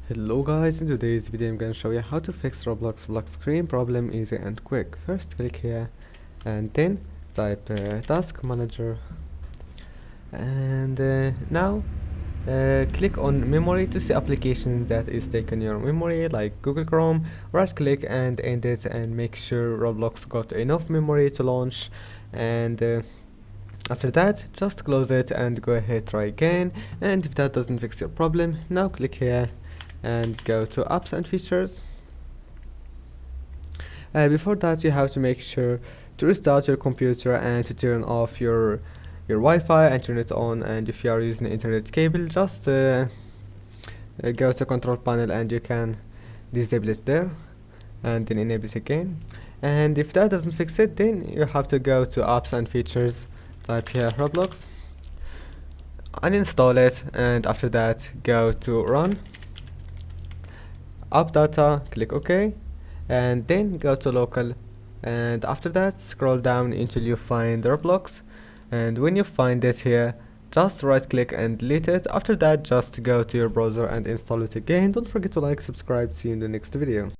Hello guys, in today's video I'm gonna show you how to fix Roblox lock screen problem easy and quick. First click here and then type task manager and now click on memory to see application that is taking your memory like Google Chrome. Right click and end it and make sure Roblox got enough memory to launch, and after that just close it and go ahead try again. And if that doesn't fix your problem, now click here and go to apps and features. Before that you have to make sure to restart your computer and to turn off your Wi-Fi and turn it on, and if you are using an internet cable just go to control panel and you can disable it there and then enable it again. And if that doesn't fix it, then you have to go to apps and features, type here Roblox, uninstall it, and after that go to run app data, click OK, and then go to local, and after that scroll down until you find Roblox, and when you find it here just right click and delete it. After that just go to your browser and install it again. Don't forget to like, subscribe, see you in the next video.